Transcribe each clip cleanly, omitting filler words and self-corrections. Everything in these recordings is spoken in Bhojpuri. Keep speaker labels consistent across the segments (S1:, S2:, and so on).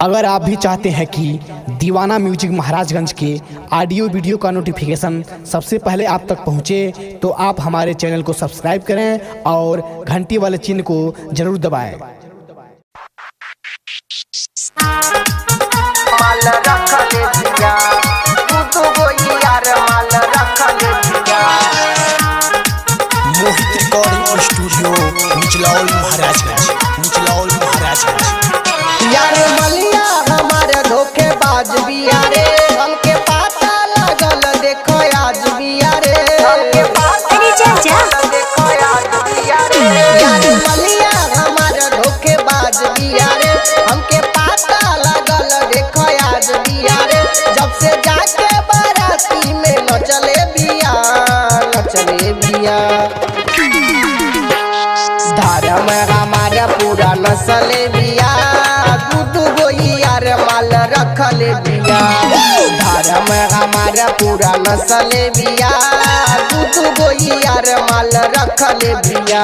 S1: अगर आप भी चाहते हैं कि दीवाना म्यूजिक महाराजगंज के ऑडियो वीडियो का नोटिफिकेशन सबसे पहले आप तक पहुंचे, तो आप हमारे चैनल को सब्सक्राइब करें और घंटी वाले चिन्ह को जरूर दबाएं।
S2: मोहित रिकॉर्डिंग स्टूडियो निचलौल महाराजगंज।
S3: यार मलिया हमारे धोखेबाज बिया रे, हमके पता लगल देखो आज बिया रे, हमके पता लगल देखो आज बिया रे। यार मलिया हमारे धोखेबाज बिया रे, हमके पता लगल देखो आज बिया रे। जब से जाके बाराती में न चले बिया धर्म हमारा पूरा नस्ल बिया, गुदू गोई यार माल रखल बिया। धर्म हमारा पूरा नस्ल बिया, गुदू गोई यार माल रखल बिया।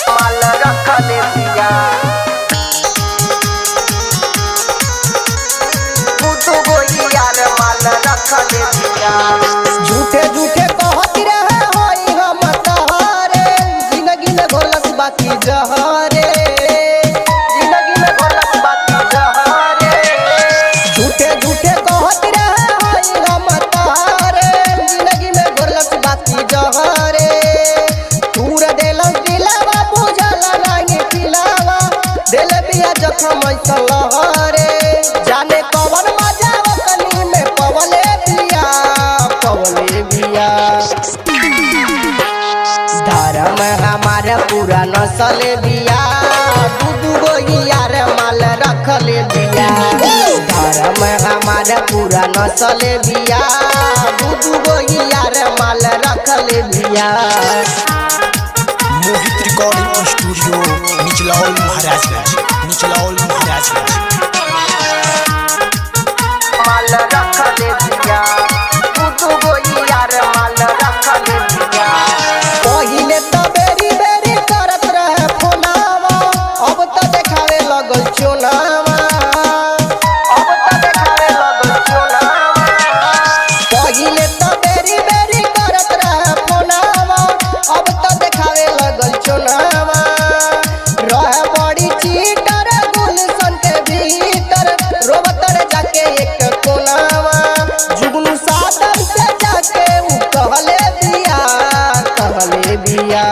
S3: माल रखल बिया, गुदू गोई यार माल रखल बिया। झूठे झूठे कहत रहे होई हम तहारे, जिंदगी में घोलस बाकी जहरे, जिंदगी में घोलस बाकी जहरे। झूठे झूठे कहत रहे होई हम तहारे, जिंदगी में घोलस बाकी जहरे। तूर देलन दिलावा बुझल नहीं खिलावा, दिल बिया जखम ऐसा लहरे। जाने कवन मजा ओकनी में पवले बिया। धर्म हमारा पूरा नस्ल बिया, गुदू गोई यार माल रखल बिया। धर्म हमारा पूरा नस्ल बिया, गुदू गोई यार माल रखल बिया।
S2: मोहित रिकॉर्डिंग स्टूडियो निचलौल महाराजगंज।
S3: माल रखल बिया, गुदू गोई यार माल रखल बिया। पहिले तो बेरी बेरी करत रहे फोनावा, अब तो देखावे लगल चोनावा, अब तो देखावे लगल चोनावा। पहिले तो बेरी बेरी करत रहे फोनावा, अब तो देखावे लगल चोनावा। रहे बड़ी चीटर गुलशन के भीतर, रोबतर जाके एक कोनावा। जुगनू सादम से जाके उ कहले बिया।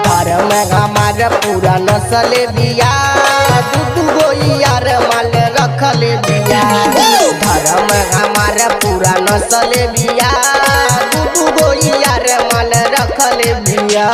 S3: धर्म हमारा पूरा नस्ल बिया, गुदू गोई यार माल रखल बिया। धर्म हमारा पूरा नस्ल बिया, गुदू गोई यार माल रखल बिया।